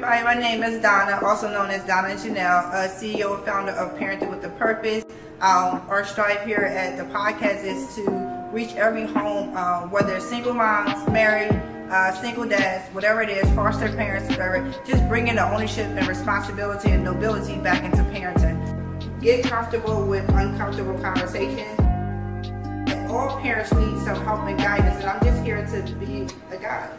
everybody. My name is Donna, also known as Donna Janel, CEO and founder of Parenting with a Purpose. Our strive here at the podcast is to reach every home, whether it's single moms, married, single dads, whatever it is, foster parents, whatever, just bringing the ownership and responsibility and nobility back into parenting. Get comfortable with uncomfortable conversations. And all parents need some help and guidance, and I'm just here to be a guide.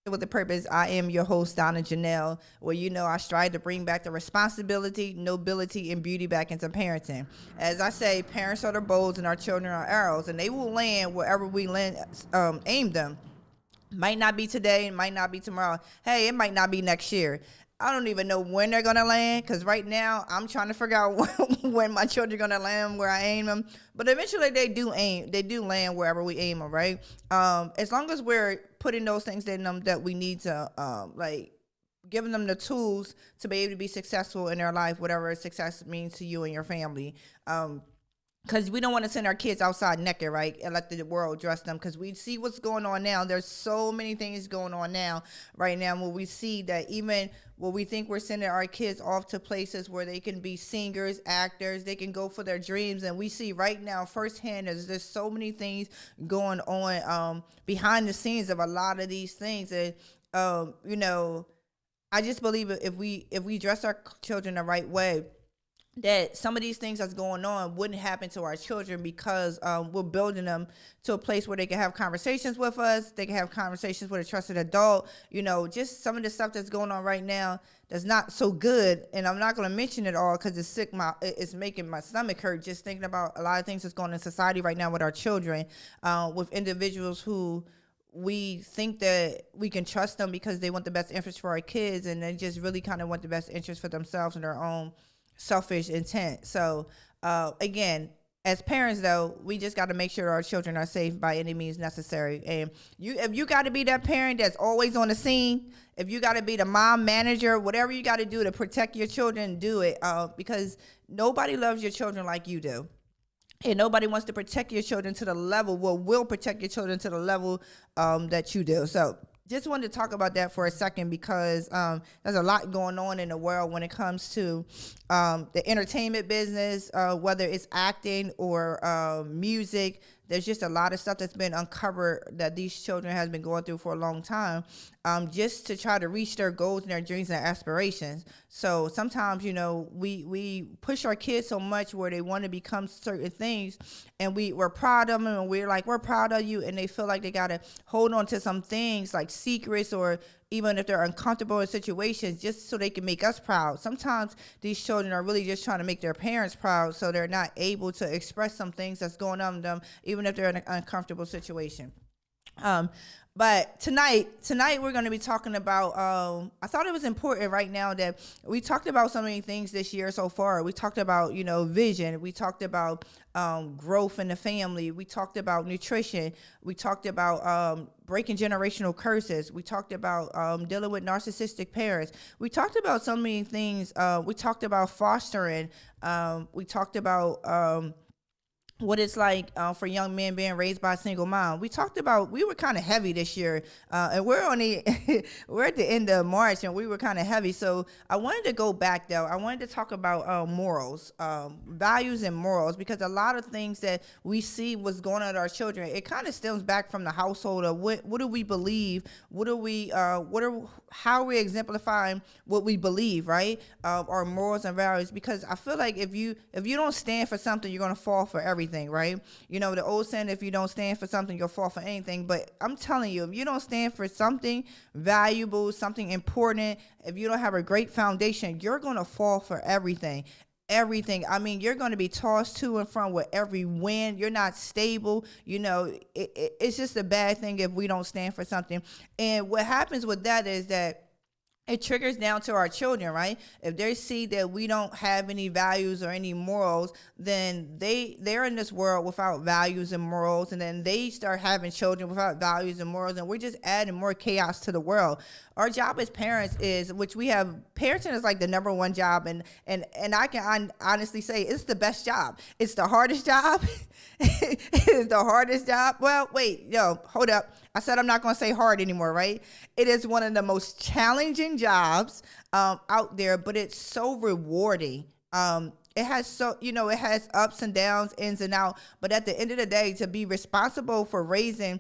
With the purpose, I am your host, Donna Janel, where I strive to bring back the responsibility, nobility, and beauty back into parenting. As I say, parents are the bows and our children are arrows, and they will land wherever we aim them. Might not be today, might not be tomorrow. Hey, it might not be next year. I don't even know when they're going to land, because right now I'm trying to figure out when my children are going to land where I aim them. But eventually they do land wherever we aim them, right? As long as we're putting those things in them that we need to, giving them the tools to be able to be successful in their life, whatever success means to you and your family. Because we don't want to send our kids outside naked, right, and let the world dress them, because we see what's going on now. There's so many things going on now, right now, where we see that even when we think we're sending our kids off to places where they can be singers, actors, they can go for their dreams, and we see right now firsthand there's so many things going on behind the scenes of a lot of these things. And, I just believe if we dress our children the right way, that some of these things that's going on wouldn't happen to our children, because we're building them to a place where they can have conversations with us. They can have conversations with a trusted adult. Just some of the stuff that's going on right now that's not so good. And I'm not going to mention it all because it's making my stomach hurt just thinking about a lot of things that's going on in society right now with our children, with individuals who we think that we can trust them because they want the best interest for our kids, and they just really kind of want the best interest for themselves and their own selfish intent. So again, as parents though, we just got to make sure our children are safe by any means necessary. And if you got to be that parent that's always on the scene, if you got to be the mom manager, whatever you got to do to protect your children, do it, because nobody loves your children like you do. And nobody wants to protect your children to the level, will protect your children to the level that you do. So just wanted to talk about that for a second, because there's a lot going on in the world when it comes to the entertainment business, whether it's acting or music. There's just a lot of stuff that's been uncovered that these children has been going through for a long time, just to try to reach their goals and their dreams and aspirations. So sometimes, we push our kids so much where they want to become certain things, and we're proud of them, and we're proud of you, and they feel like they got to hold on to some things like secrets, or even if they're uncomfortable in situations, just so they can make us proud. Sometimes these children are really just trying to make their parents proud, so they're not able to express some things that's going on with them, even if they're in an uncomfortable situation. But tonight we're going to be talking about, I thought it was important right now that we talked about so many things this year so far. We talked about, vision. We talked about growth in the family. We talked about nutrition. We talked about breaking generational curses. We talked about dealing with narcissistic parents. We talked about so many things. We talked about fostering. We talked about what it's like for young men being raised by a single mom. We were kind of heavy this year, and we're at the end of March, and we were kind of heavy. So I wanted to go back though. I wanted to talk about morals, values and morals, because a lot of things that we see what's going on with our children, it kind of stems back from the household of what do we believe, how are we exemplifying what we believe, right? Our morals and values, because I feel like if you don't stand for something, you're gonna fall for everything. Right? The old saying, if you don't stand for something, you'll fall for anything. But I'm telling you, if you don't stand for something valuable, something important, if you don't have a great foundation, you're going to fall for everything. I mean, you're going to be tossed to and from with every wind. You're not stable. It's just a bad thing if we don't stand for something. And what happens with that is that it triggers down to our children, right? If they see that we don't have any values or any morals, then they're in this world without values and morals, and then they start having children without values and morals, and we're just adding more chaos to the world. Our job as parents is, which we have, parenting is like the number one job, and I can honestly say it's the best job. It's the hardest job. It is the hardest job. Well, wait, hold up. I said I'm not going to say hard anymore, right? It is one of the most challenging jobs out there, but it's so rewarding. It has it has ups and downs, ins and outs, but at the end of the day, to be responsible for raising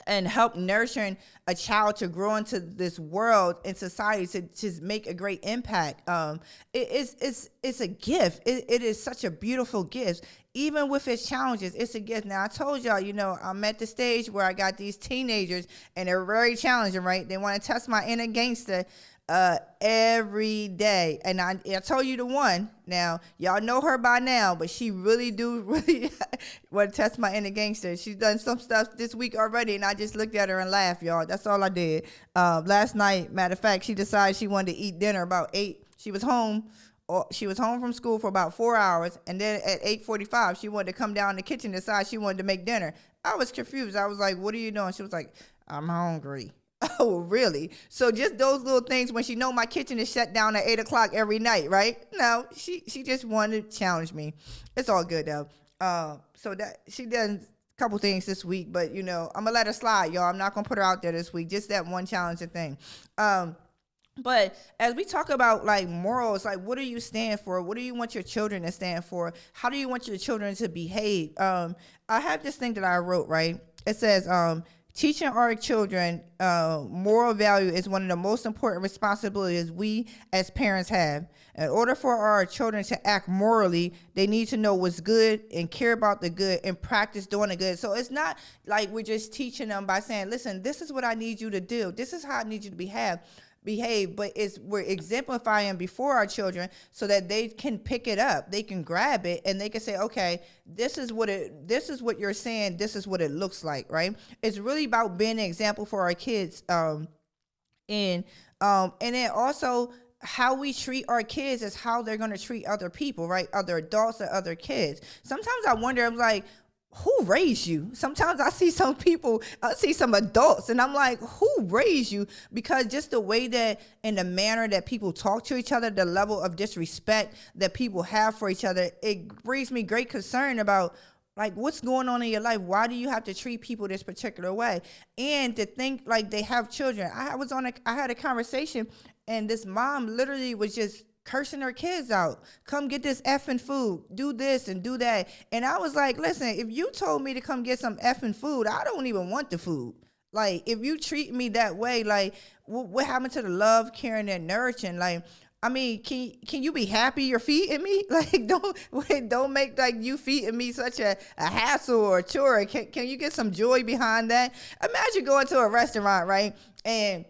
and help nurturing a child to grow into this world and society to just make a great impact. It's a gift. It is such a beautiful gift. Even with its challenges, it's a gift. Now, I told y'all, I'm at the stage where I got these teenagers and they're very challenging, right? They want to test my inner gangster every day. And I told you the one. Now, y'all know her by now, but she really want to test my inner gangster. She's done some stuff this week already, and I just looked at her and laughed, y'all. That's all I did. Last night, matter of fact, she decided she wanted to eat dinner about 8. She was home from school for about 4 hours, and then at 8:45, she wanted to come down in the kitchen and decide she wanted to make dinner. I was confused. I was like, what are you doing? She was like, I'm hungry. Oh, really? So just those little things when she know my kitchen is shut down at 8 o'clock every night, right? No, she just wanted to challenge me. It's all good, though. So that she done a couple things this week, but, I'm going to let her slide, y'all. I'm not going to put her out there this week. Just that one challenging thing. But as we talk about like morals, like what do you stand for? What do you want your children to stand for? How do you want your children to behave? I have this thing that I wrote, right? It says, teaching our children moral value is one of the most important responsibilities we as parents have. In order for our children to act morally, they need to know what's good and care about the good and practice doing the good. So it's not like we're just teaching them by saying, listen, this is what I need you to do. This is how I need you to behave, but we're exemplifying before our children so that they can pick it up, they can grab it, and they can say, okay, this is what you're saying, this is what it looks like, right? It's really about being an example for our kids, and then also how we treat our kids is how they're going to treat other people, right? Other adults or other kids. Sometimes I wonder, I'm like, who raised you? Sometimes I see some adults, and I'm like, who raised you? Because just the way that, in the manner that people talk to each other, the level of disrespect that people have for each other, it brings me great concern about, like, what's going on in your life? Why do you have to treat people this particular way? And to think like they have children. I had a conversation, and this mom literally was just cursing her kids out. Come get this effing food. Do this and do that. And I was like, listen, if you told me to come get some effing food, I don't even want the food. Like, if you treat me that way, like, what happened to the love, caring, and nurturing? Like, I mean, can you be happy you're feeding me? Like, don't make like you feeding me such a hassle or a chore. Can you get some joy behind that? Imagine going to a restaurant, right? And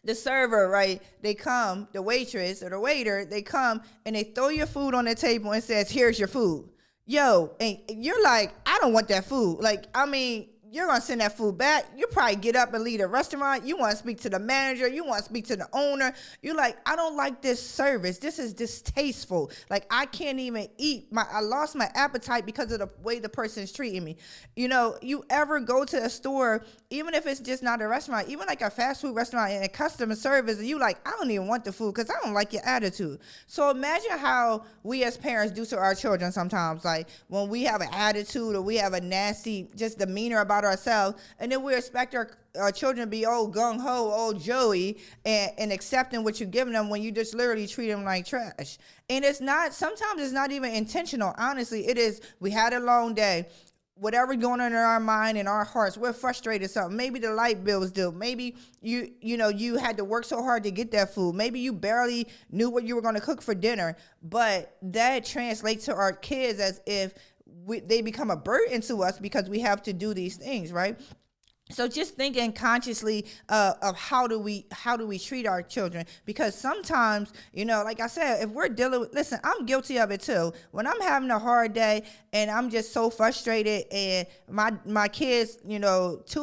the server, right, they come, the waitress or the waiter, they come and they throw your food on the table and says, here's your food. Yo, and you're like, I don't want that food. Like, I mean, you're going to send that food back. You probably get up and leave the restaurant. You want to speak to the manager. You want to speak to the owner. You're like, I don't like this service. This is distasteful. Like, I can't even eat. I lost my appetite because of the way the person's treating me. You ever go to a store, even if it's just not a restaurant, even like a fast food restaurant and customer service, and you like, I don't even want the food because I don't like your attitude. So imagine how we as parents do to our children sometimes. Like, when we have an attitude or we have a nasty just demeanor about ourselves, and then we expect our children to be old gung-ho, old Joey, and accepting what you're giving them when you just literally treat them like trash. And sometimes it's not even intentional. Honestly, it is, we had a long day. Whatever's going on in our mind and our hearts, we're frustrated something. Maybe the light bill was due. Maybe you had to work so hard to get that food. Maybe you barely knew what you were going to cook for dinner. But that translates to our kids as if they become a burden to us because we have to do these things, right? So just thinking consciously of how do we treat our children, because sometimes, like I said, if we're dealing with, listen, I'm guilty of it too. When I'm having a hard day and I'm just so frustrated, and my kids, 2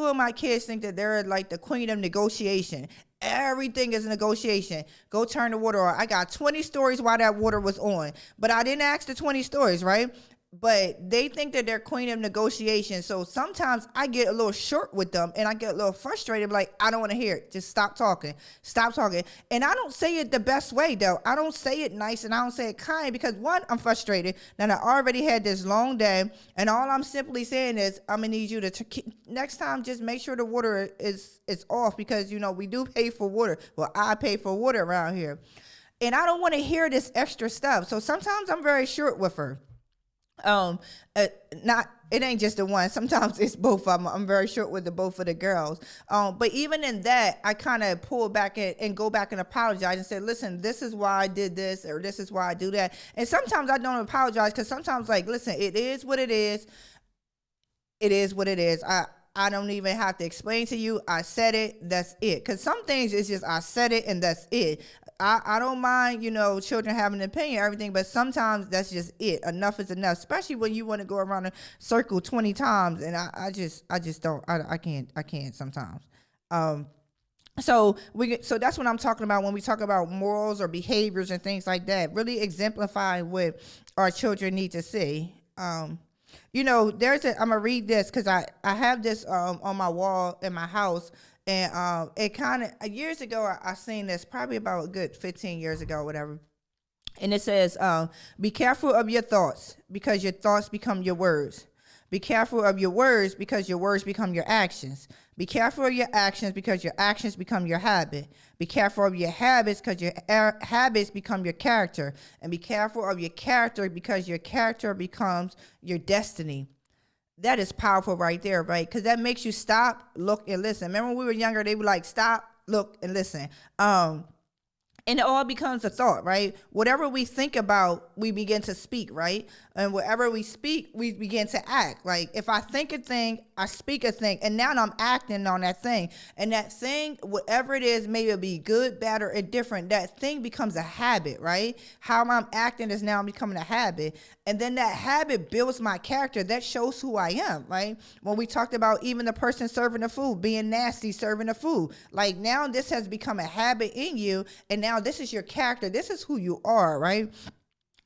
of my kids think that they're like the queen of negotiation. Everything is a negotiation. Go turn the water on. I got 20 stories while that water was on, but I didn't ask the 20 stories, right? But they think that they're queen of negotiation. So sometimes I get a little short with them and I get a little frustrated, like, I don't want to hear it. Just stop talking. Stop talking. And I don't say it the best way, though. I don't say it nice and I don't say it kind because, one, I'm frustrated. Then I already had this long day. And all I'm simply saying is, I'm going to need you to, next time, just make sure the water is off because, you know, we do pay for water. Well, I pay for water around here. And I don't want to hear this extra stuff. So sometimes I'm very short with her. Not, it ain't just the one. Sometimes it's both of them. I'm very short with both of the girls. But even in that, I kind of pull back and go back and apologize and say, listen, this is why I did this, or this is why I do that. And sometimes I don't apologize because sometimes, like, listen, it is what it is. It is what it is. I don't even have to explain to you. I said it. That's it. Because some things it's just I said it and that's it. I don't mind, you know, children having an opinion, everything, but sometimes that's just it. Enough is enough, especially when you want to go around a circle 20 times, and I just don't. I can't sometimes. So that's what I'm talking about when we talk about morals or behaviors and things like that. Really exemplifying what our children need to see. You know, I'm gonna read this because I have this on my wall in my house. And it kind of, years ago, I seen this, probably about a good 15 years ago or whatever. And it says, be careful of your thoughts because your thoughts become your words. Be careful of your words because your words become your actions. Be careful of your actions because your actions become your habit. Be careful of your habits because your habits become your character. And be careful of your character because your character becomes your destiny. That is powerful right there, right? Because that makes you stop, look, and listen. Remember when we were younger, they were like, stop, look, and listen. And it all becomes a thought, right? Whatever we think about, we begin to speak, right? And whatever we speak, we begin to act. Like if I think a thing, I speak a thing, and now I'm acting on that thing. And that thing, whatever it is, maybe it'll be good, bad, or indifferent, that thing becomes a habit, right? How I'm acting is now becoming a habit. And then that habit builds my character. That shows who I am, right? When we talked about even the person serving the food, being nasty, serving the food. Like now this has become a habit in you, and now this is your character. This is who you are, right?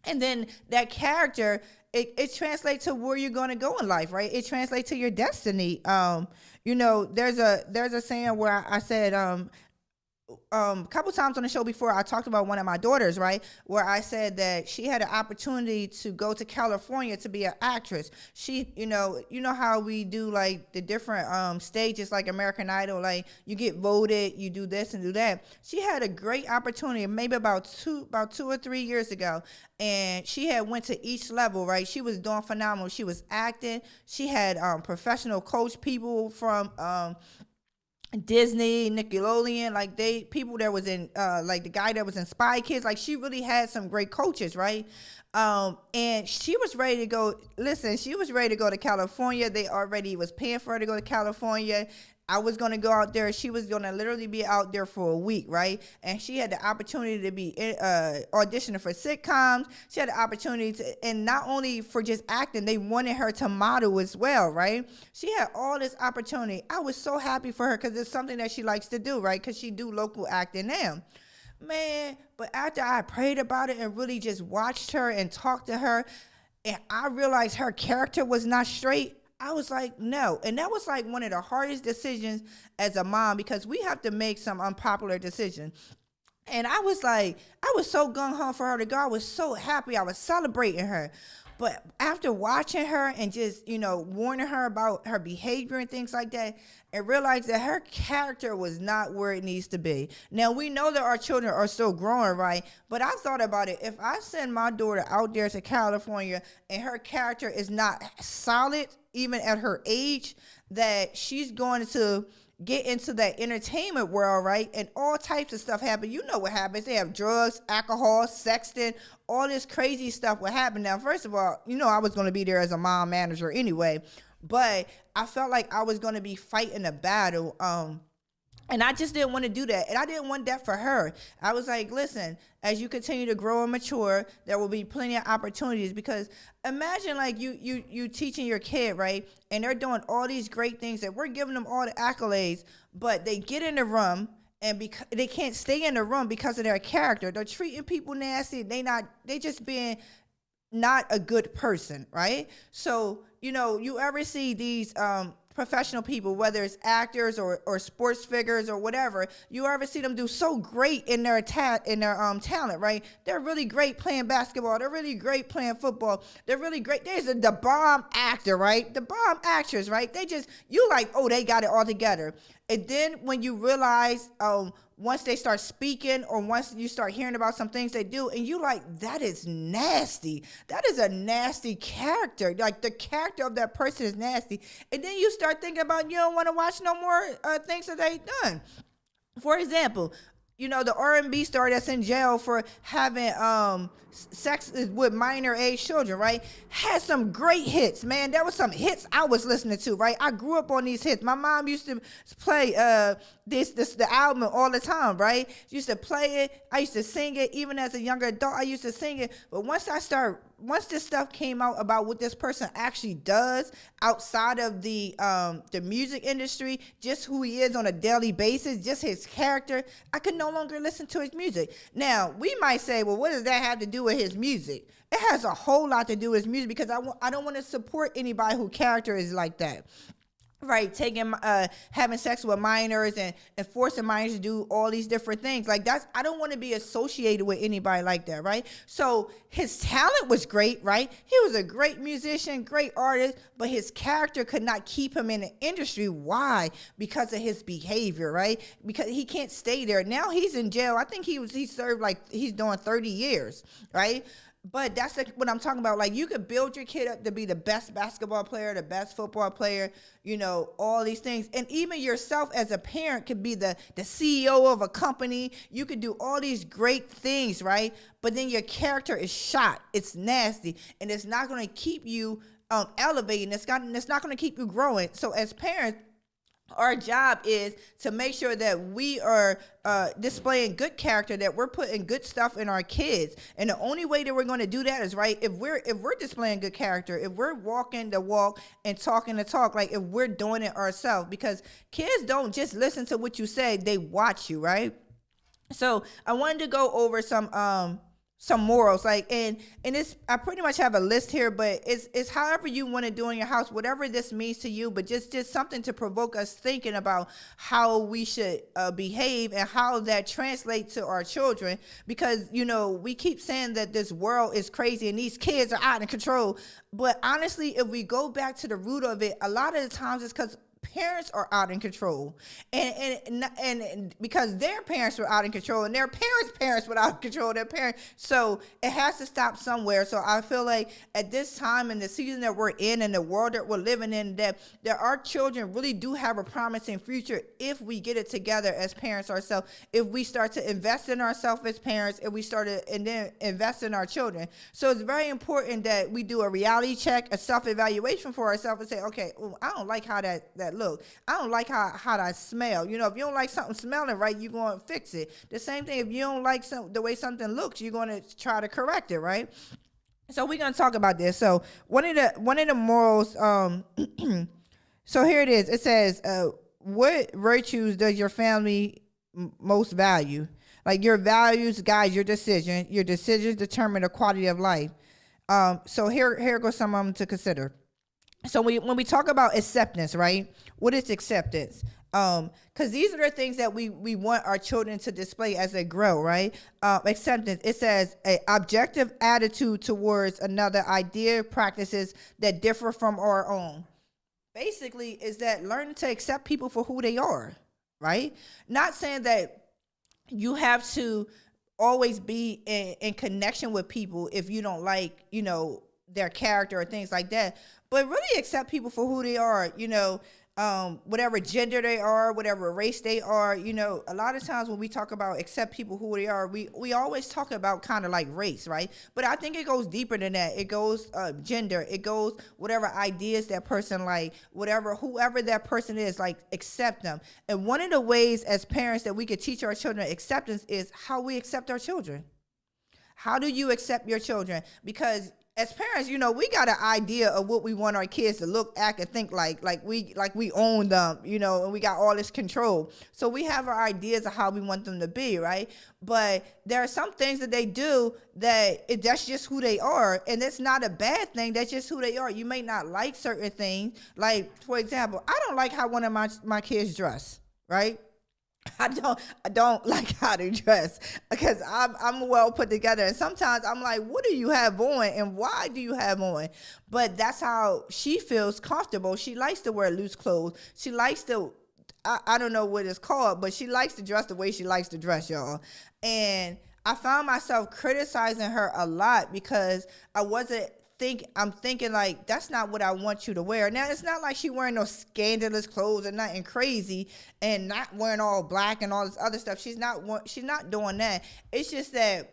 And then that character, it translates to where you're going to go in life, right? It translates to your destiny. You know, there's a saying where I said, a couple times on the show before, I talked about one of my daughters, right, where I said that she had an opportunity to go to California to be an actress. She, you know how we do like the different stages, like American Idol, like you get voted, you do this and do that. She had a great opportunity, maybe about 2 or 3 years ago, and she had went to each level, right? She was doing phenomenal. She was acting. She had professional coach people from Disney, Nickelodeon, like people that was in like the guy that was in Spy Kids, like she really had some great coaches, right? And she was ready to go. Listen, she was ready to go to California. They already was paying for her to go to California. I was going to go out there. She was going to literally be out there for a week, right? And she had the opportunity to be auditioning for sitcoms. She had the opportunity to, and not only for just acting, they wanted her to model as well, right? She had all this opportunity. I was so happy for her because it's something that she likes to do, right? Because she do local acting now. Man, but after I prayed about it and really just watched her and talked to her, and I realized her character was not straight, I was like, no. And that was like one of the hardest decisions as a mom because we have to make some unpopular decisions. And I was like, I was so gung-ho for her to go. I was so happy. I was celebrating her. But after watching her and just, warning her about her behavior and things like that, and realized that her character was not where it needs to be. Now, we know that our children are still growing, right? But I thought about it. If I send my daughter out there to California and her character is not solid, even at her age, that she's going to get into that entertainment world, right? And all types of stuff happen. You know what happens. They have drugs, alcohol, sexting, all this crazy stuff will happen. Now, first of all, I was going to be there as a mom manager anyway, but I felt like I was going to be fighting a battle. And I just didn't want to do that. And I didn't want that for her. I was like, listen, as you continue to grow and mature, there will be plenty of opportunities. Because imagine like you teaching your kid, right? And they're doing all these great things that we're giving them all the accolades, but they get in the room and because they can't stay in the room because of their character. They're treating people nasty. They just being not a good person, right? So, you ever see these professional people, whether it's actors or sports figures or whatever, you ever see them do so great in their talent, right? They're really great playing basketball. They're really great playing football. They're really great. There's the bomb actor, right? The bomb actress, right? You like, oh, they got it all together. And then when you realize, once they start speaking or once you start hearing about some things they do, and you like, that is nasty. That is a nasty character. Like, the character of that person is nasty. And then you start thinking about, you don't want to watch no more things that they done. For example, the R&B star that's in jail for having sex with minor age children, right? Had some great hits, man. There was some hits I was listening to, right? I grew up on these hits. My mom used to play the album all the time, right? She used to play it. I used to sing it. Even as a younger adult, I used to sing it. But once this stuff came out about what this person actually does outside of the music industry, just who he is on a daily basis, just his character, I could no longer listen to his music. Now, we might say, well, what does that have to do with his music? It has a whole lot to do with his music, because I don't want to support anybody whose character is like that. Right, having sex with minors and forcing minors to do all these different things. Like, I don't want to be associated with anybody like that, right? So his talent was great, right? He was a great musician, great artist, but his character could not keep him in the industry. Why? Because of his behavior, right? Because he can't stay there. Now he's in jail. I think he served, like, he's doing 30 years, right? But that's what I'm talking about. Like, you could build your kid up to be the best basketball player, the best football player, all these things. And even yourself as a parent could be the CEO of a company. You could do all these great things, right? But then your character is shot. It's nasty. And it's not going to keep you elevating. It's not going to keep you growing. So as parents, our job is to make sure that we are displaying good character, that we're putting good stuff in our kids. And the only way that we're going to do that is, right, if we're displaying good character, if we're walking the walk and talking the talk, like if we're doing it ourselves. Because kids don't just listen to what you say, they watch you, right? So I wanted to go over some morals, like, and it's, I pretty much have a list here, but it's however you want to do in your house, whatever this means to you, but just something to provoke us thinking about how we should behave and how that translates to our children. Because we keep saying that this world is crazy and these kids are out of control, but honestly, if we go back to the root of it, a lot of the times it's because parents are out in control, and because their parents were out in control, and their parents were out of control, their parents. So it has to stop somewhere. So I feel like at this time in the season that we're in and the world that we're living in, that our children really do have a promising future if we get it together as parents ourselves. If we start to invest in ourselves as parents, if we start to and then invest in our children. So it's very important that we do a reality check, a self-evaluation for ourselves, and say, okay, I don't like how that look. I don't like how that smell. If you don't like something smelling right, you're going to fix it. The same thing, if you don't like the way something looks, you're going to try to correct it, right? So we're going to talk about this. So one of the morals, so here it is. It says, what virtues does your family most value? Like, your values guide your decision. Your decisions determine the quality of life. So here goes some of them to consider. So when we talk about acceptance, right? What is acceptance? Because these are the things that we want our children to display as they grow, right? Acceptance, it says an objective attitude towards another idea, practices that differ from our own. Basically, is that learning to accept people for who they are, right? Not saying that you have to always be in connection with people if you don't like, their character or things like that. But really accept people for who they are, whatever gender they are, whatever race they are. A lot of times when we talk about accept people who they are, we always talk about kind of like race, right? But I think it goes deeper than that. It goes gender. It goes whatever ideas that person like, whoever that person is, like, accept them. And one of the ways as parents that we could teach our children acceptance is how we accept our children. How do you accept your children? Because as parents, we got an idea of what we want our kids to look, act, and think like we own them, and we got all this control. So we have our ideas of how we want them to be, right? But there are some things that they do that's just who they are, and it's not a bad thing. That's just who they are. You may not like certain things, like for example, I don't like how one of my kids dress, right? I don't like how they dress because I'm well put together, and sometimes I'm like, what do you have on and why do you have on? But that's how she feels comfortable. She likes to wear loose clothes. She likes to, I don't know what it's called, but she likes to dress the way she likes to dress, y'all. And I found myself criticizing her a lot because I'm thinking like, that's not what I want you to wear. Now, it's not like she wearing no scandalous clothes or nothing crazy and not wearing all black and all this other stuff. She's not doing that. It's just that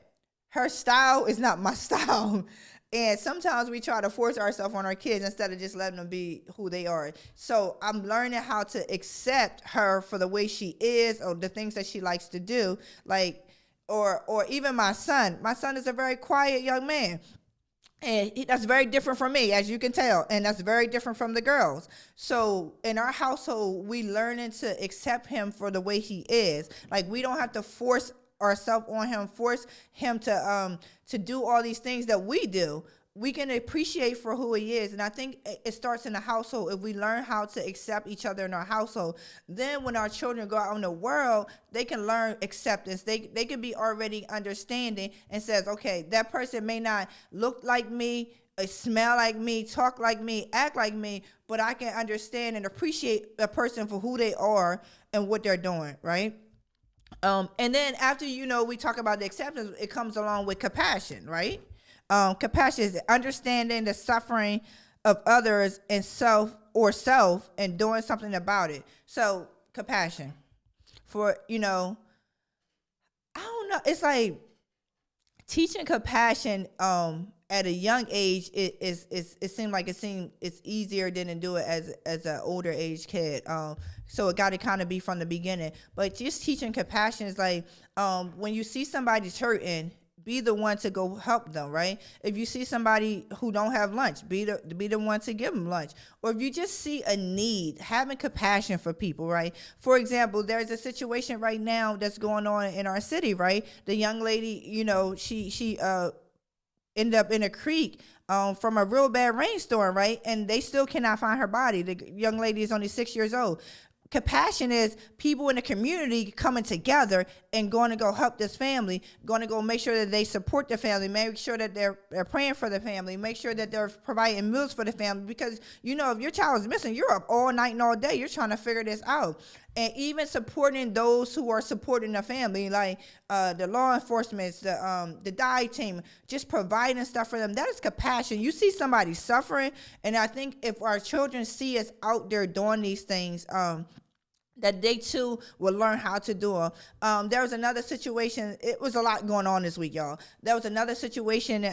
her style is not my style. And sometimes we try to force ourselves on our kids instead of just letting them be who they are. So I'm learning how to accept her for the way she is or the things that she likes to do. Like, or even my son. My son is a very quiet young man. And that's very different from me, as you can tell. And that's very different from the girls. So in our household, we learning to accept him for the way he is. Like, we don't have to force ourselves on him, force him to do all these things that we do. We can appreciate for who he is. And I think it starts in the household. If we learn how to accept each other in our household, then when our children go out in the world, they can learn acceptance. They can be already understanding and says, okay, that person may not look like me, smell like me, talk like me, act like me, but I can understand and appreciate a person for who they are and what they're doing, right? And then after, we talk about the acceptance, it comes along with compassion, right? Compassion is understanding the suffering of others and self and doing something about it. So compassion for, I don't know. It's like teaching compassion, at a young age, it seemed it's easier than to do it as an older age kid. So it got to kind of be from the beginning, but just teaching compassion is like, when you see somebody's hurting, be the one to go help them, right? If you see somebody who don't have lunch, be the one to give them lunch. Or if you just see a need, having compassion for people, right? For example, there's a situation right now that's going on in our city, right? The young lady, she ended up in a creek from a real bad rainstorm, right? And they still cannot find her body. The young lady is only 6 years old. Compassion is people in the community coming together and going to go help this family, going to go make sure that they support the family, make sure that they're praying for the family, make sure that they're providing meals for the family. Because, if your child is missing, you're up all night and all day. You're trying to figure this out. And even supporting those who are supporting the family, like the law enforcement, the dive team, just providing stuff for them. That is compassion. You see somebody suffering, and I think if our children see us out there doing these things, that they too will learn how to do them. There was another situation. It was a lot going on this week, y'all. There was another situation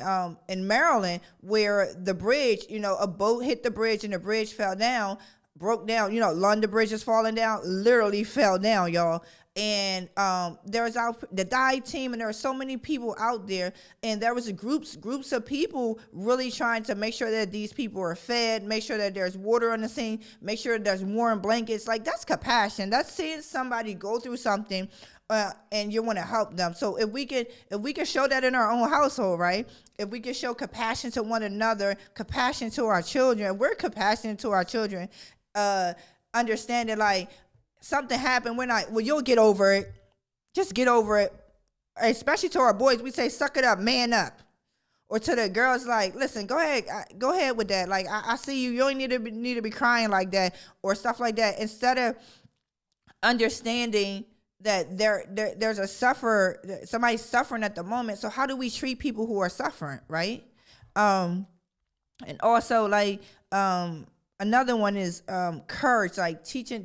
in Maryland where the bridge, a boat hit the bridge and the bridge fell down, broke down. London Bridge is falling down, literally fell down, y'all. And there was the dive team, and there were so many people out there, and there was groups of people really trying to make sure that these people are fed, make sure that there's water on the scene, make sure there's warm blankets. Like, that's compassion. That's seeing somebody go through something, and you want to help them. So if we can show that in our own household, right? If we can show compassion to one another, compassion to our children, we're compassionate to our children, understanding like, something happened, we're not, well, you'll get over it. Just get over it. Especially to our boys, we say, suck it up, man up. Or to the girls, like, listen, go ahead with that. Like, I see you. You don't need to be crying like that or stuff like that. Instead of understanding that there's a sufferer, somebody's suffering at the moment. So how do we treat people who are suffering, right? And also, like, another one is courage, like teaching.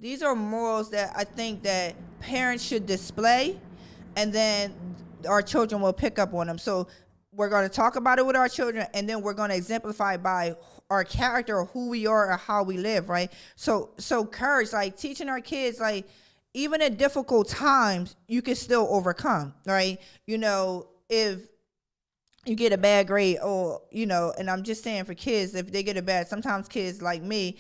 These are morals that I think that parents should display, and then our children will pick up on them. So we're going to talk about it with our children, and then we're going to exemplify by our character or who we are or how we live, right? So courage, like teaching our kids, like even at difficult times, you can still overcome, right? If you get a bad grade, or and I'm just saying for kids, if they get a bad, sometimes kids like me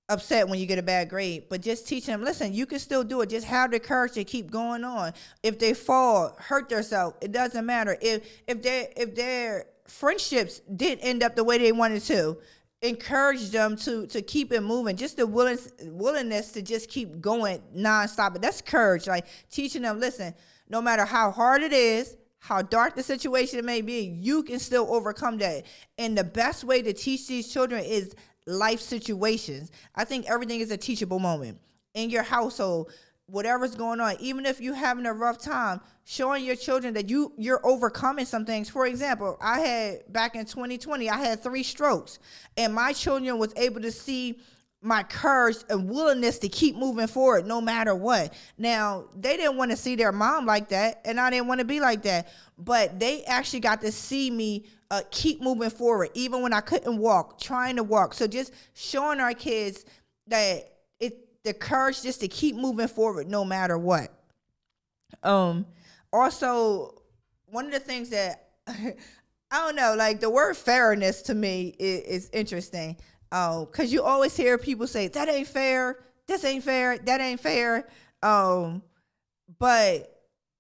upset when you get a bad grade, but just teach them, listen, you can still do it. Just have the courage to keep going on. If they fall, hurt themselves, it doesn't matter. If their friendships didn't end up the way they wanted to, encourage them to keep it moving. Just the willingness to just keep going nonstop. But that's courage. Like teaching them, listen, no matter how hard it is, how dark the situation may be, you can still overcome that. And the best way to teach these children is life situations. I think everything is a teachable moment in your household, whatever's going on. Even if you're having a rough time, showing your children that you're overcoming some things. For example, I had back in 2020, I had 3 strokes, and my children was able to see my courage and willingness to keep moving forward no matter what. Now, they didn't want to see their mom like that, and I didn't want to be like that, but they actually got to see me keep moving forward, even when I couldn't walk, trying to walk. So just showing our kids that the courage just to keep moving forward no matter what. Also, one of the things that, I don't know, like the word fairness to me is interesting. Because you always hear people say, that ain't fair, this ain't fair, that ain't fair. But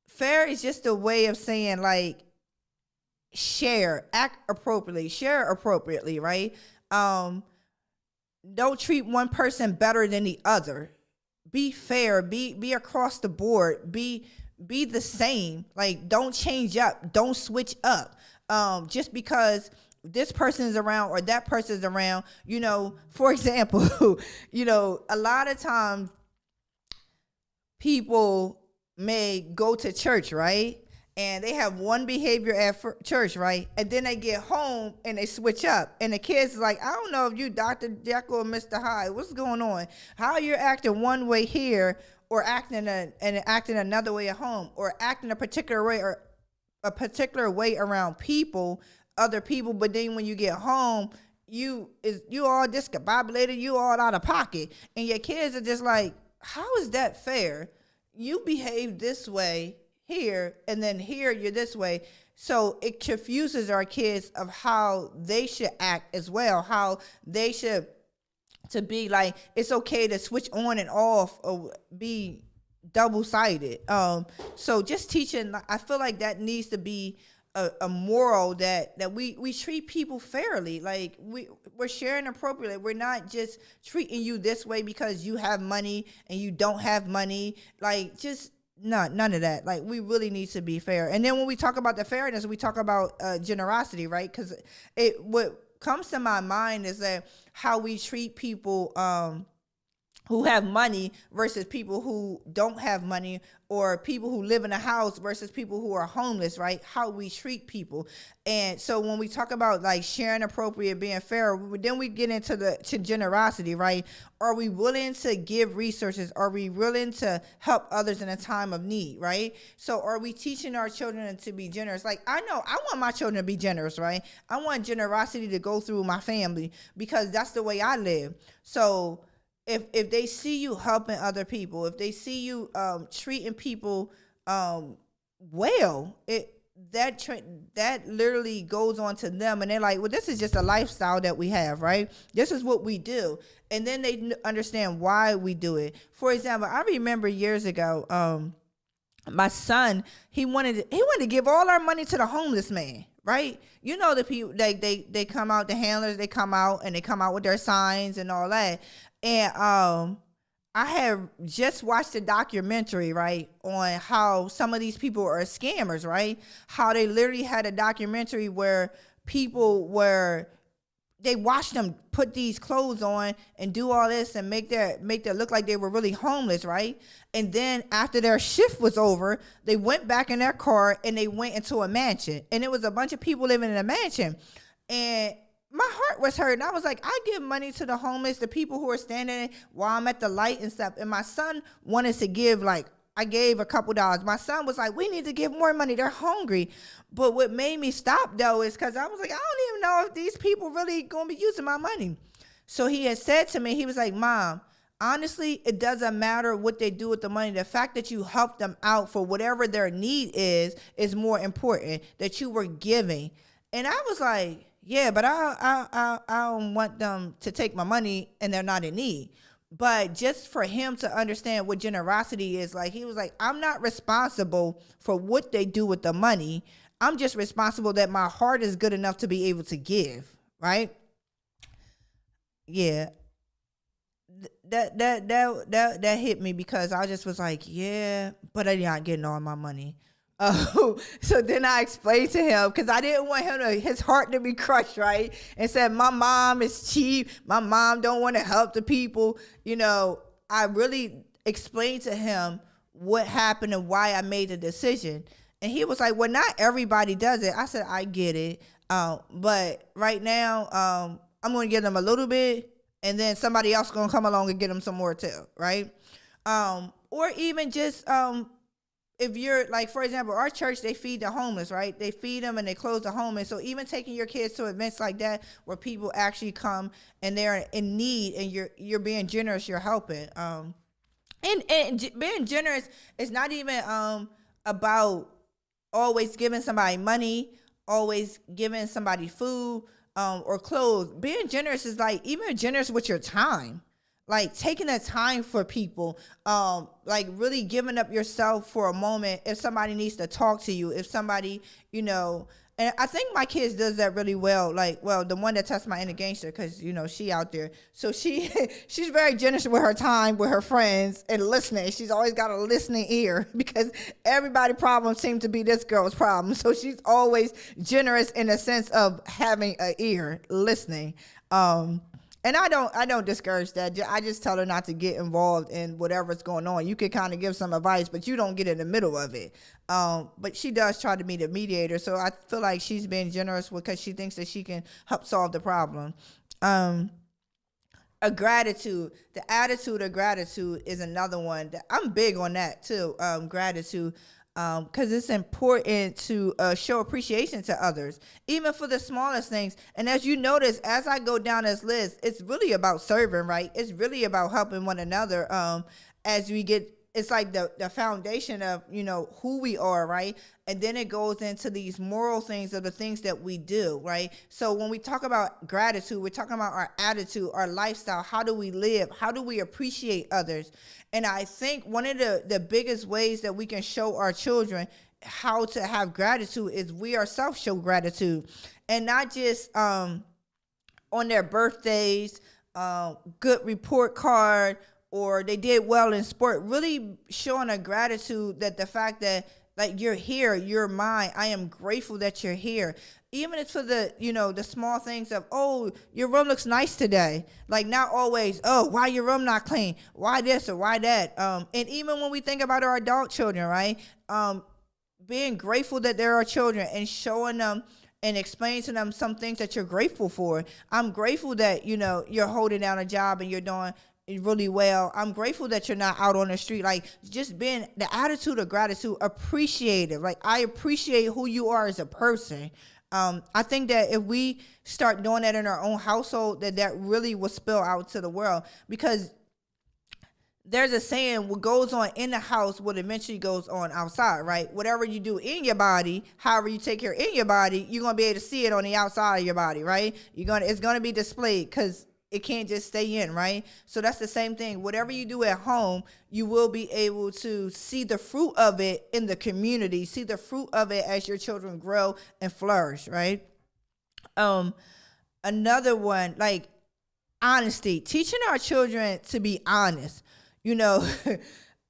fair is just a way of saying, like, act appropriately, share appropriately, right? Don't treat one person better than the other. Be fair, be across the board, be the same. Like, don't change up, don't switch up. Just because this person is around or that person is around, for example, a lot of times people may go to church, right? And they have one behavior at church, right? And then they get home and they switch up. And the kids is like, I don't know if you Dr. Jekyll or Mr. Hyde, what's going on? How you're acting one way here, or acting another way at home, or acting a particular way or a particular way around other people, but then when you get home, you all discombobulated, you all out of pocket, and your kids are just like, how is that fair? You behave this way here, and then here you're this way. So it confuses our kids of how they should act as well, how they should to be like, it's okay to switch on and off or be double-sided. So just teaching, I feel like that needs to be a moral that we treat people fairly. Like we're sharing appropriately. We're not just treating you this way because you have money and you don't have money. Like, just none of that. Like, we really need to be fair. And then when we talk about the fairness, we talk about generosity, right? Because what comes to my mind is that how we treat people who have money versus people who don't have money, or people who live in a house versus people who are homeless, right? How we treat people. And so when we talk about like sharing appropriate, being fair, then we get into to generosity, right? Are we willing to give resources? Are we willing to help others in a time of need, right? So are we teaching our children to be generous? Like, I know I want my children to be generous, right? I want generosity to go through my family because that's the way I live. So if they see you helping other people, if they see you treating people well, that literally goes on to them, and they're like, well, this is just a lifestyle that we have, right? This is what we do. And then they understand why we do it. For example, I remember years ago, my son, he wanted to give all our money to the homeless man, right? You know, the people, they come out, the handlers, they come out with their signs and all that. And I have just watched a documentary, right, on how some of these people are scammers, right? How they literally had a documentary where they watched them put these clothes on and do all this and make them look like they were really homeless, right? And then after their shift was over, they went back in their car and they went into a mansion. And it was a bunch of people living in a mansion. And my heart was hurt. And I was like, I give money to the homeless, the people who are standing while I'm at the light and stuff. And my son wanted to give, like, I gave a couple dollars. My son was like, we need to give more money. They're hungry. But what made me stop, though, is because I was like, I don't even know if these people really going to be using my money. So he had said to me, he was like, Mom, honestly, it doesn't matter what they do with the money. The fact that you helped them out for whatever their need is more important, that you were giving. And I was like, yeah, but I don't want them to take my money and they're not in need. But just for him to understand what generosity is, like, he was like, I'm not responsible for what they do with the money. I'm just responsible that my heart is good enough to be able to give, right? Yeah. That hit me because I just was like, yeah, but I'm not getting all my money. Oh, so then I explained to him because I didn't want his heart to be crushed, right? And said, my mom is cheap. My mom don't want to help the people. I really explained to him what happened and why I made the decision. And he was like, well, not everybody does it. I said, I get it. But right now, I'm going to give them a little bit, and then somebody else going to come along and get them some more too, right? Or even just if you're like, for example, our church, they feed the homeless, right? They feed them and they clothe the homeless. So even taking your kids to events like that where people actually come and they're in need and you're being generous, you're helping. And being generous is not even about always giving somebody money, always giving somebody food or clothes. Being generous is like even generous with your time. Like taking the time for people, like really giving up yourself for a moment if somebody needs to talk to you, if somebody, and I think my kids does that really well. Like, well, the one that tests my inner gangster, because, she out there. So she's very generous with her time, with her friends, and listening. She's always got a listening ear because everybody's problem seems to be this girl's problem. So she's always generous in the sense of having an ear, listening. And I don't discourage that. I just tell her not to get involved in whatever's going on. You can kind of give some advice, but you don't get in the middle of it. But she does try to be the mediator. So I feel like she's being generous because she thinks that she can help solve the problem. A gratitude, the attitude of gratitude is another one that I'm big on that too. Gratitude. Because it's important to show appreciation to others, even for the smallest things. And as you notice, as I go down this list, it's really about serving, right? It's really about helping one another. As we get, it's like the foundation of, who we are, right? And then it goes into these moral things of the things that we do, right? So when we talk about gratitude, we're talking about our attitude, our lifestyle. How do we live? How do we appreciate others? And I think one of the biggest ways that we can show our children how to have gratitude is we ourselves show gratitude. And not just on their birthdays, good report card, or they did well in sport. Really showing a gratitude that the fact that, like, you're here, you're mine. I am grateful that you're here. Even if for the, the small things of, oh, your room looks nice today. Like, not always, oh, why your room not clean? Why this or why that? And even when we think about our adult children, right? Being grateful that there are children and showing them and explaining to them some things that you're grateful for. I'm grateful that, you're holding down a job and you're doing really well. I'm grateful that you're not out on the street. Like, just being the attitude of gratitude, appreciative. Like, I appreciate who you are as a person. I think that if we start doing that in our own household, that really will spill out to the world, because there's a saying, what goes on in the house what eventually goes on outside, right? Whatever you do in your body, however you take care in your body, you're going to be able to see it on the outside of your body, right? It's going to be displayed, because it can't just stay in, right? So that's the same thing. Whatever you do at home, you will be able to see the fruit of it in the community, see the fruit of it as your children grow and flourish, right? Another one, like honesty, teaching our children to be honest. As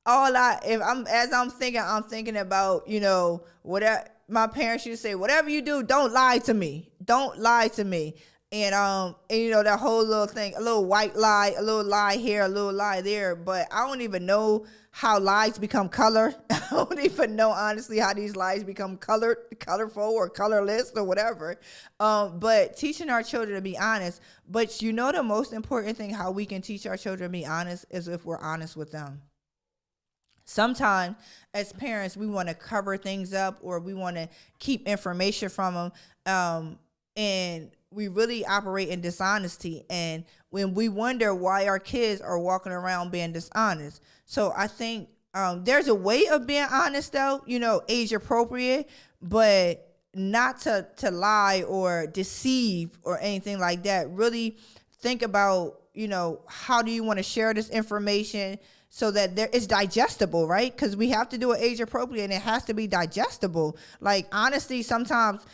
I'm thinking about, whatever my parents used to say, whatever you do, don't lie to me. Don't lie to me. And that whole little thing, a little white lie, a little lie here, a little lie there. But I don't even know how lies become color. I don't even know, honestly, how these lies become colorful or colorless or whatever. But teaching our children to be honest. But the most important thing, how we can teach our children to be honest, is if we're honest with them. Sometimes as parents, we want to cover things up, or we want to keep information from them. And we really operate in dishonesty, and when we wonder why our kids are walking around being dishonest. So I think there's a way of being honest, though, age appropriate, but not to lie or deceive or anything like that. Really think about, how do you want to share this information so that it's digestible, right? Because we have to do it age appropriate, and it has to be digestible. Like, honesty, sometimes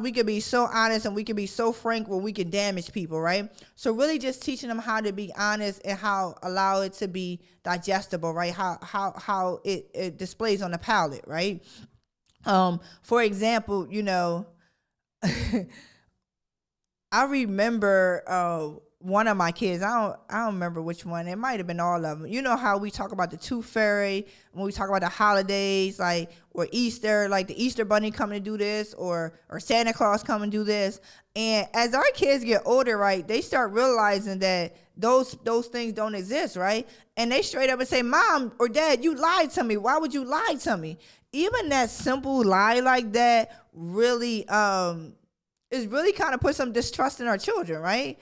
we can be so honest and we can be so frank when we can damage people, right? So really just teaching them how to be honest and how allow it to be digestible, right? How it displays on the palate, right? For example, I remember one of my kids, I don't remember which one. It might have been all of them. You know how we talk about the tooth fairy when we talk about the holidays, like, or Easter, like the Easter bunny coming to do this, or Santa Claus coming to do this. And as our kids get older, right, they start realizing that those things don't exist, right? And they straight up and say, Mom or Dad, you lied to me. Why would you lie to me? Even that simple lie like that really is really kind of put some distrust in our children, right?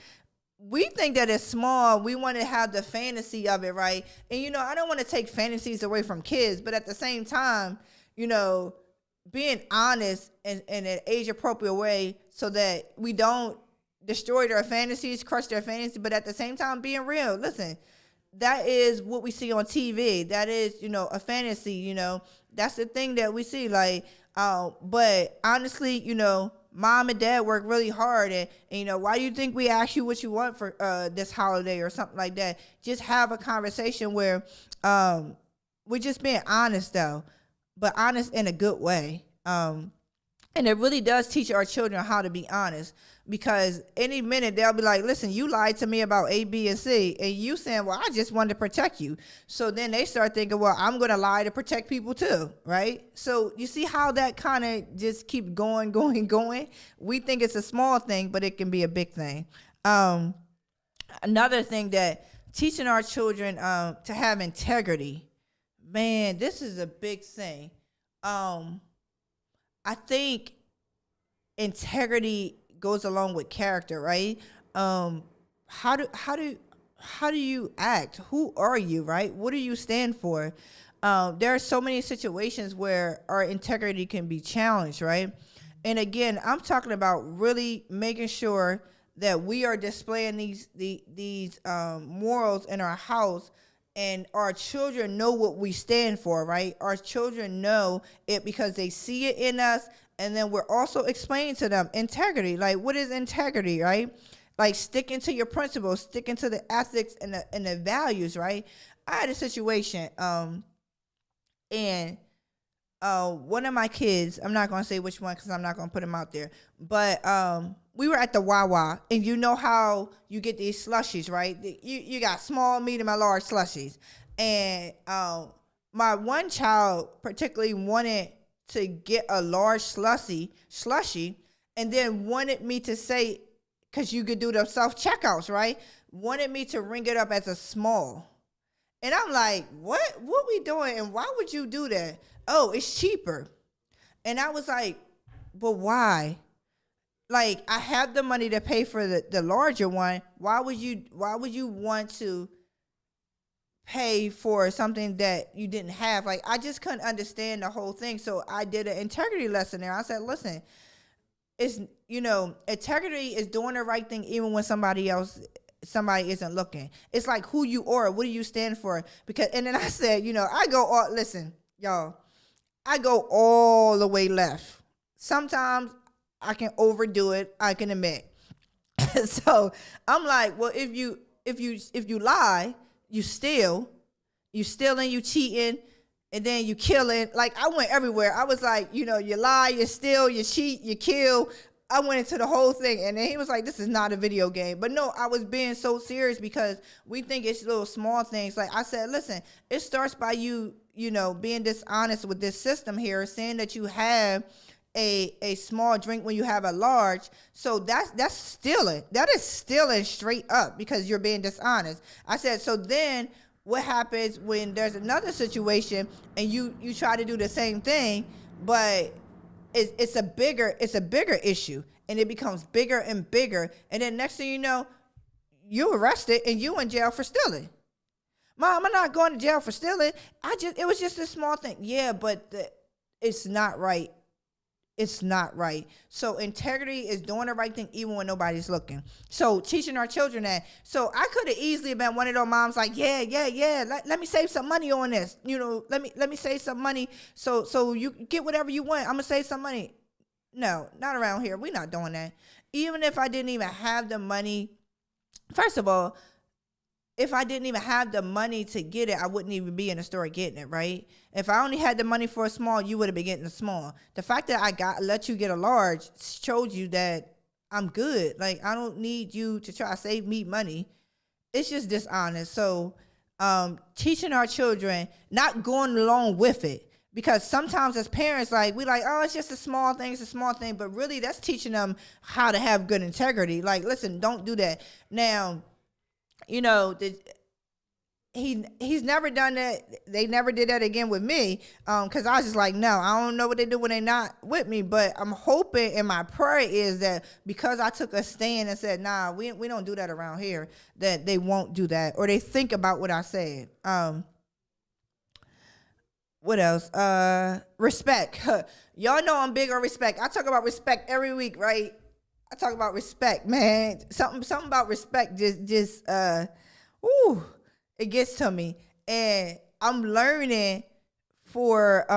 We think that it's small. We want to have the fantasy of it, right? And, I don't want to take fantasies away from kids, but at the same time, being honest in an age-appropriate way so that we don't destroy their fantasies, crush their fantasy, but at the same time being real. Listen, that is what we see on TV. That is, a fantasy, That's the thing that we see, like, but honestly, Mom and Dad work really hard, and why do you think we ask you what you want for this holiday or something like that? Just have a conversation where we're just being honest, though, but honest in a good way. And it really does teach our children how to be honest, because any minute they'll be like, listen, you lied to me about A, B, and C, and you saying, well, I just wanted to protect you. So then they start thinking, well, I'm going to lie to protect people too, right? So you see how that kind of just keeps going. We think it's a small thing, but it can be a big thing. Another thing, that teaching our children to have integrity, man, this is a big thing. I think integrity goes along with character, right? How do you act? Who are you, right? What do you stand for? There are so many situations where our integrity can be challenged, right? And again, I'm talking about really making sure that we are displaying these morals in our house, and our children know what we stand for, right? Our children know it because they see it in us, and then we're also explaining to them integrity. Like, what is integrity, right? Like, sticking to your principles, sticking to the ethics and the values, right? I had a situation, and one of my kids, I'm not going to say which one because I'm not going to put him out there, but we were at the Wawa, and you know how you get these slushies, right? You got small, medium, and large slushies. And my one child particularly wanted to get a large slushy, and then wanted me to say, because you could do the self-checkouts, right? Wanted me to ring it up as a small. And I'm like, what we doing? And why would you do that? Oh, it's cheaper. And I was like, but why? Like, I have the money to pay for the larger one. Why would you want to pay for something that you didn't have? Like, I just couldn't understand the whole thing. So I did an integrity lesson there. I said, listen, it's, integrity is doing the right thing even when somebody isn't looking. It's like who you are. What do you stand for? And then I said, listen, y'all, I go all the way left. Sometimes I can overdo it, I can admit. So I'm like, well, if you lie, you steal, you stealing, you cheating, and then you killing. Like, I went everywhere. I was like, you lie, you steal, you cheat, you kill. I went into the whole thing, and then he was like, this is not a video game. But no, I was being so serious because we think it's little small things. Like I said, listen, it starts by you being dishonest with this system here, saying that you have a small drink when you have a large. So that's stealing. That is stealing straight up because you're being dishonest. I said, so then what happens when there's another situation and you try to do the same thing, but it's a bigger issue, and it becomes bigger and bigger, and then next thing you know, you're arrested and you in jail for stealing. Mom, I'm not going to jail for stealing. It was just a small thing. Yeah, but it's not right. it's not right. So integrity is doing the right thing even when nobody's looking. So teaching our children that. So I could have easily been one of those moms like, yeah. Let me save some money on this. Let me save some money so you get whatever you want. I'm gonna save some money. No, not around here. We're not doing that. Even if I didn't even have the money, first of all, if I didn't even have the money to get it, I wouldn't even be in the store getting it, right? If I only had the money for a small, you would have been getting a small. The fact that I let you get a large showed you that I'm good. Like, I don't need you to try to save me money. It's just dishonest. So teaching our children, not going along with it. Because sometimes as parents, like, we like, oh, it's just a small thing, it's a small thing. But really, that's teaching them how to have good integrity. Like, listen, don't do that. Now, he's never done that. They never did that again with me, because I was just like, no, I don't know what they do when they're not with me. But I'm hoping, and my prayer is that because I took a stand and said, nah, we don't do that around here, that they won't do that, or they think about what I said. What else? Respect. Y'all know I'm big on respect. I talk about respect every week, right? I talk about respect, man. Something about respect just it gets to me. And I'm learning for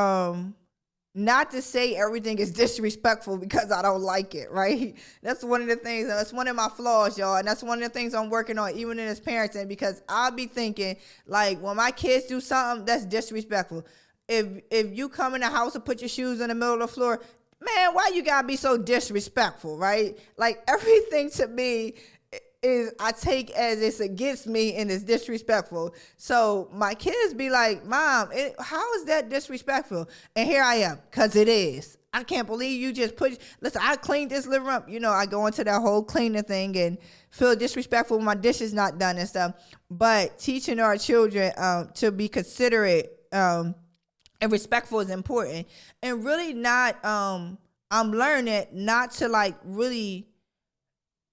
not to say everything is disrespectful because I don't like it, right? That's one of the things, that's one of my flaws, y'all. And that's one of the things I'm working on, even in as parenting, because I'll be thinking, like, when my kids do something, that's disrespectful. If you come in the house and put your shoes in the middle of the floor, man, why you gotta be so disrespectful, right? Like, everything to me is, I take as it's against me and it's disrespectful. So my kids be like, Mom, how is that disrespectful? And here I am, because it is. I can't believe you just listen, I cleaned this living room. I go into that whole cleaning thing and feel disrespectful when my dishes not done and stuff. But teaching our children to be considerate and respectful is important. And really not, I'm learning not to, like, really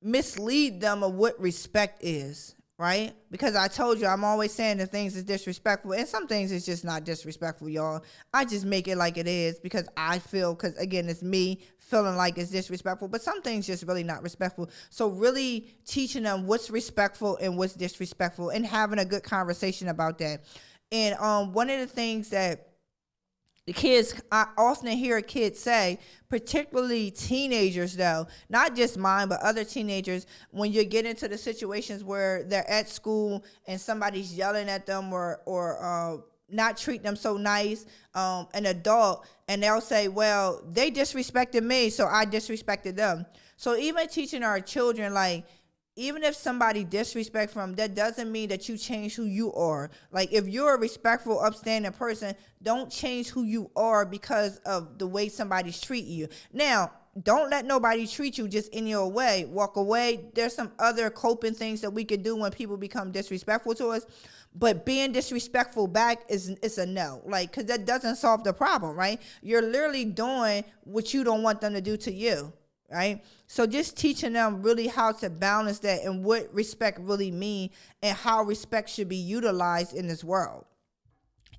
mislead them of what respect is, right? Because I told you, I'm always saying that things is disrespectful, and some things is just not disrespectful, y'all. I just make it like it is because I feel, because again, it's me feeling like it's disrespectful, but some things just really not respectful. So really teaching them what's respectful and what's disrespectful, and having a good conversation about that. And one of the things that the kids, I often hear kids say, particularly teenagers though, not just mine, but other teenagers, when you get into the situations where they're at school and somebody's yelling at them or not treating them so nice, an adult, and they'll say, well, they disrespected me, so I disrespected them. So even teaching our children, like, even if somebody disrespects them, that doesn't mean that you change who you are. Like, if you're a respectful, upstanding person, don't change who you are because of the way somebody's treating you. Now, don't let nobody treat you just in your way. Walk away. There's some other coping things that we can do when people become disrespectful to us. But being disrespectful back is a no. Like, because that doesn't solve the problem, right? You're literally doing what you don't want them to do to you. Right? So just teaching them really how to balance that and what respect really means and how respect should be utilized in this world.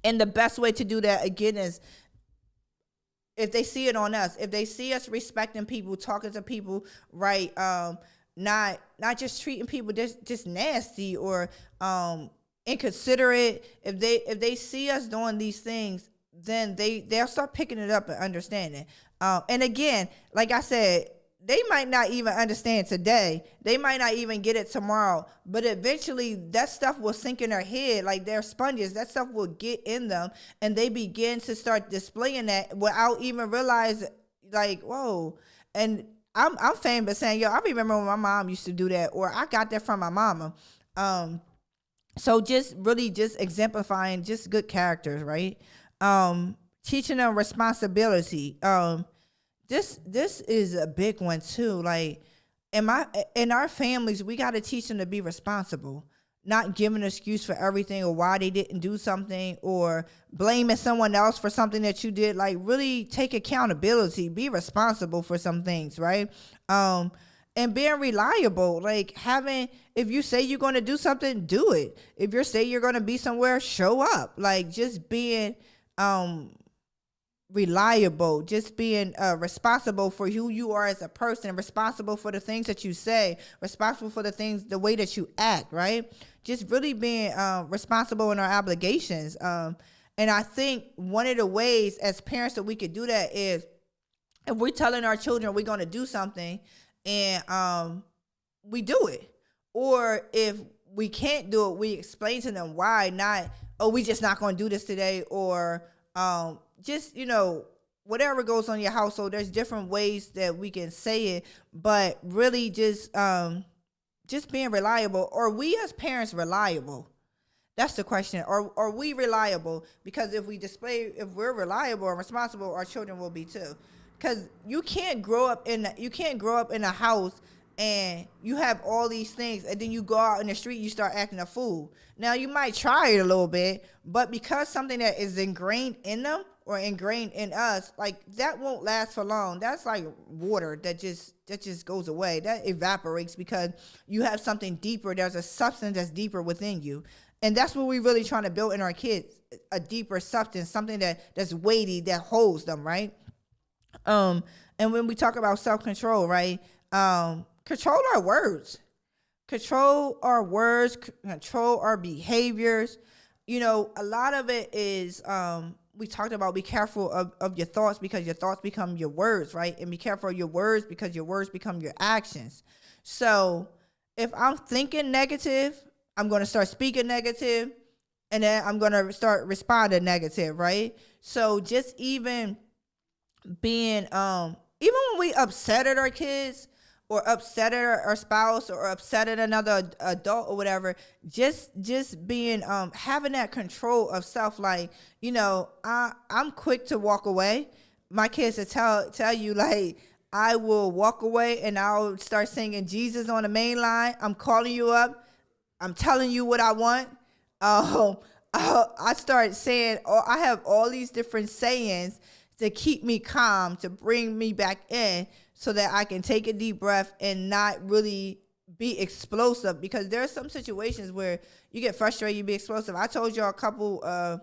And the best way to do that, again, is if they see it on us, if they see us respecting people, talking to people, right? Not just treating people just nasty or inconsiderate. If they see us doing these things, then they'll start picking it up and understanding. And again, like I said, they might not even understand today. They might not even get it tomorrow. But eventually, that stuff will sink in their head. Like, they're sponges. That stuff will get in them. And they begin to start displaying that without even realizing, like, whoa. And I'm famous saying, yo, I remember when my mom used to do that. Or I got that from my mama. So just really just exemplifying just good characters, right? Teaching them responsibility. This is a big one too. Like, in our families, we got to teach them to be responsible, not giving an excuse for everything or why they didn't do something or blaming someone else for something that you did. Like, really take accountability, be responsible for some things, right? And being reliable, like if you say you're going to do something, do it. If you say you're going to be somewhere, show up. Like, just being reliable, just being responsible for who you are as a person, responsible for the things that you say, responsible for the way that you act, right? Just really being responsible in our obligations. And I think one of the ways as parents that we could do that is if we're telling our children we're going to do something and we do it. Or if we can't do it, we explain to them why, not, oh, we just not going to do this today, or just, whatever goes on in your household. There's different ways that we can say it, but really just being reliable. Are we as parents reliable? That's the question. Are we reliable? Because if we're reliable and responsible, our children will be too. Because you can't grow up in a house and you have all these things, and then you go out in the street, you start acting a fool. Now, you might try it a little bit, but because something that is ingrained in them or ingrained in us, like, that won't last for long. That's like water that just goes away. That evaporates because you have something deeper. There's a substance that's deeper within you. And that's what we're really trying to build in our kids, a deeper substance, something that's weighty, that holds them, right? And when we talk about self-control, right? Control our words, control our behaviors. A lot of it is, we talked about, be careful of your thoughts, because your thoughts become your words, right? And be careful of your words, because your words become your actions. So if I'm thinking negative, I'm going to start speaking negative, and then I'm going to start responding negative, right? So just even being, even when we upset at our kids, or upset at our spouse, or upset at another adult or whatever, just being, having that control of self. Like, I'm quick to walk away. My kids will tell you, like, I will walk away and I'll start singing Jesus on the main line. I'm calling you up. I'm telling you what I want. I start saying, I have all these different sayings to keep me calm, to bring me back in, so that I can take a deep breath and not really be explosive. Because there are some situations where you get frustrated, you be explosive. I told y'all a couple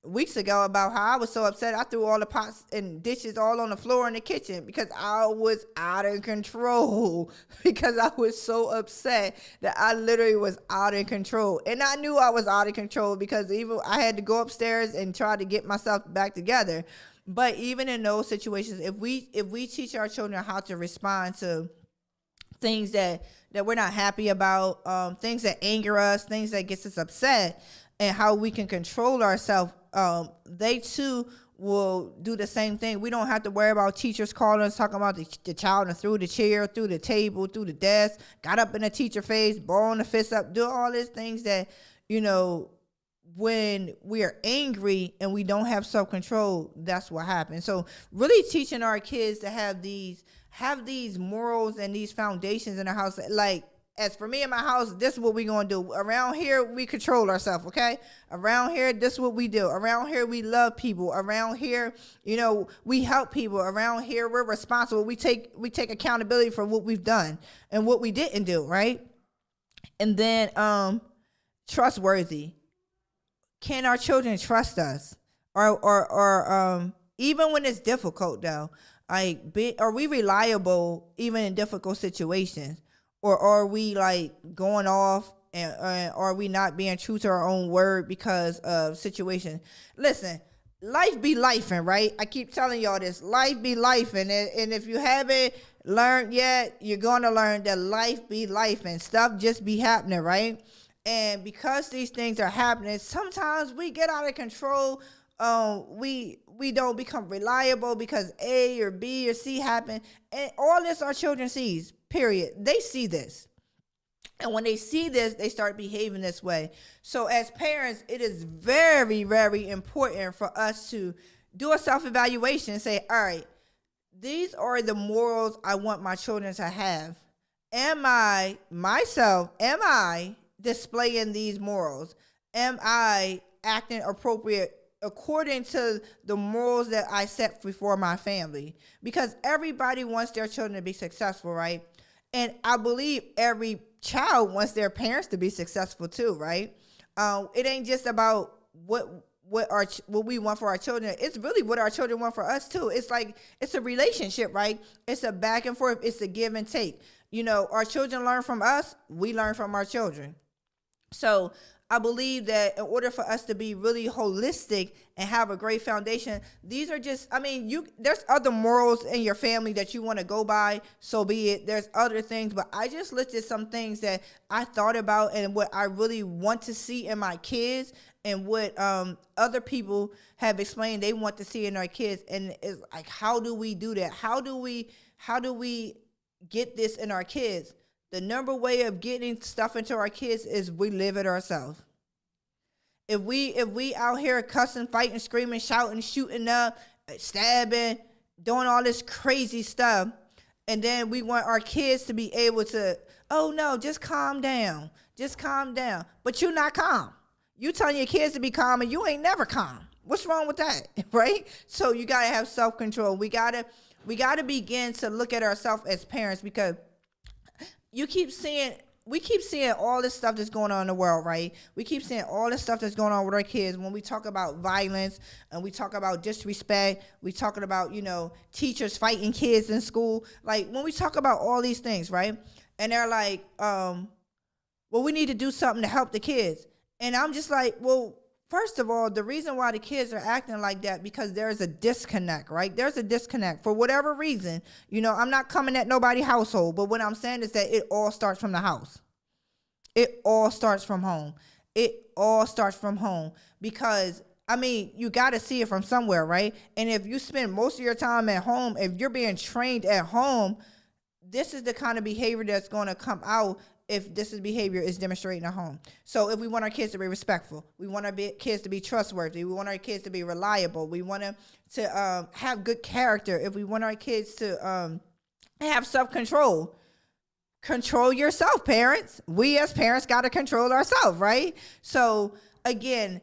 weeks ago about how I was so upset. I threw all the pots and dishes all on the floor in the kitchen because I was out of control, because I was so upset that I literally was out of control. And I knew I was out of control because even I had to go upstairs and try to get myself back together. But even in those situations, if we teach our children how to respond to things that we're not happy about, things that anger us, things that gets us upset, and how we can control ourselves, they too will do the same thing. We don't have to worry about teachers calling us, talking about the child and through the chair, through the table, through the desk, got up in the teacher face, balling the fist up, do all these things that, when we are angry and we don't have self-control, that's what happens. So really teaching our kids to have these morals and these foundations in the house. Like, as for me in my house, this is what we're going to do. Around here, we control ourselves, okay? Around here, this is what we do. Around here, we love people. Around here, we help people. Around here, we're responsible. We take accountability for what we've done and what we didn't do, right? And then trustworthy. Can our children trust us? Or even when it's difficult, though? Are we reliable even in difficult situations? Or are we like going off, and are we not being true to our own word because of situation? Listen, life be lifing, right? I keep telling y'all this. Life be lifing. And if you haven't learned yet, you're going to learn that life be lifing. Stuff just be happening, right? And because these things are happening, sometimes we get out of control. We don't become reliable because A or B or C happen. And all this our children sees, period. They see this. And when they see this, they start behaving this way. So as parents, it is very, very important for us to do a self-evaluation and say, all right, these are the morals I want my children to have. Am I displaying these morals? Am I acting appropriate according to the morals that I set before my family? Because everybody wants their children to be successful, right? And I believe every child wants their parents to be successful too, right? It ain't just about what what we want for our children. It's really what our children want for us too. It's like it's a relationship, right? It's a back and forth. It's a give and take. Our children learn from us. We learn from our children. So I believe that in order for us to be really holistic and have a great foundation, these are just, there's other morals in your family that you want to go by, so be it. There's other things, but I just listed some things that I thought about and what I really want to see in my kids and what other people have explained they want to see in our kids. And it's like, how do we do that? How do we get this in our kids? The number way of getting stuff into our kids is we live it ourselves. If we out here cussing, fighting, screaming, shouting, shooting up, stabbing, doing all this crazy stuff, and then we want our kids to be able to, oh no, just calm down. But you're not calm. You telling your kids to be calm and you ain't never calm. What's wrong with that, right? So you gotta have self-control. We gotta begin to look at ourselves as parents, because we keep seeing all this stuff that's going on in the world, right? We keep seeing all this stuff that's going on with our kids. When we talk about violence and we talk about disrespect, we talking about, teachers fighting kids in school. Like when we talk about all these things, right? And they're like, well, we need to do something to help the kids. And I'm just like, well, first of all, the reason why the kids are acting like that, because there's a disconnect, right? There's a disconnect for whatever reason. I'm not coming at nobody's household, but what I'm saying is that it all starts from the house. It all starts from home. Because, you got to see it from somewhere, right? And if you spend most of your time at home, if you're being trained at home, this is the kind of behavior that's going to come out if this is behavior is demonstrated at home. So if we want our kids to be respectful, we want our kids to be trustworthy, we want our kids to be reliable, we want them to have good character, if we want our kids to have self-control, control yourself, parents. We as parents got to control ourselves, right? So again,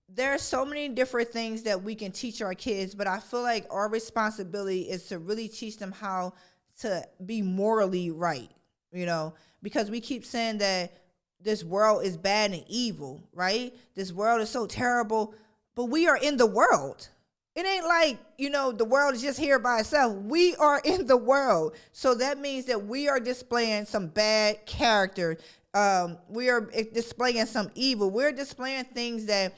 there are so many different things that we can teach our kids, but I feel like our responsibility is to really teach them how to be morally right, because we keep saying that this world is bad and evil, right? This world is so terrible, but we are in the world. It ain't like, the world is just here by itself. We are in the world. So that means that we are displaying some bad character. We are displaying some evil. We're displaying things that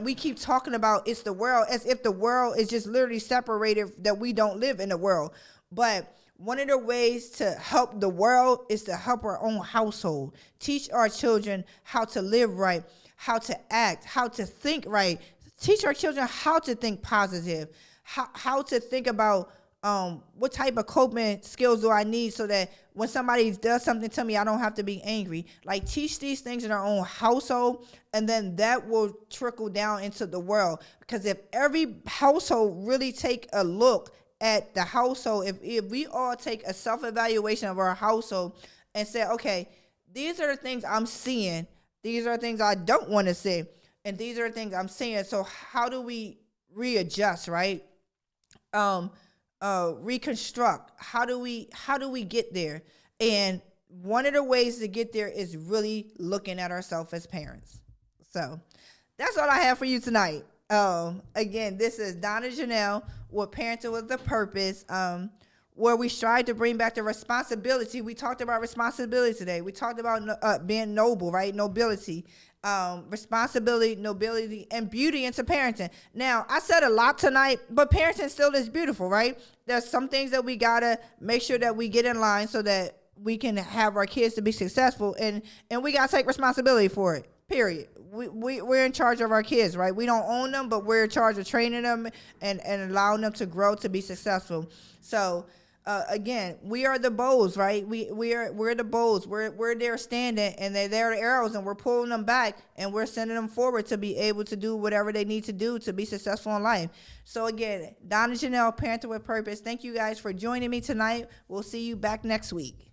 we keep talking about. It's the world, as if the world is just literally separated, that we don't live in the world. But one of the ways to help the world is to help our own household. Teach our children how to live right, how to act, how to think right. Teach our children how to think positive, how to think about what type of coping skills do I need so that when somebody does something to me, I don't have to be angry. Like, teach these things in our own household, and then that will trickle down into the world. Because if every household really take a look at the household, if we all take a self-evaluation of our household and say, okay, these are the things I'm seeing, these are the things I don't want to see, and these are the things I'm seeing, so how do we readjust, right? Reconstruct. How do we get there? And one of the ways to get there is really looking at ourselves as parents. So that's all I have for you tonight. Again, this is Donna Janel with Parenting with a Purpose, where we strive to bring back the responsibility. We talked about responsibility today. We talked about being noble, right? Nobility, responsibility, nobility, and beauty into parenting. Now, I said a lot tonight, but parenting still is beautiful, right? There's some things that we gotta make sure that we get in line so that we can have our kids to be successful, and we gotta take responsibility for it. Period. We're in charge of our kids, right? We don't own them, but we're in charge of training them and allowing them to grow to be successful. So again, we are the bows, right? We're the bows. We're there standing, and they're the arrows, and we're pulling them back, and we're sending them forward to be able to do whatever they need to do to be successful in life. So again, Donna Janel, Parenting with Purpose. Thank you guys for joining me tonight. We'll see you back next week.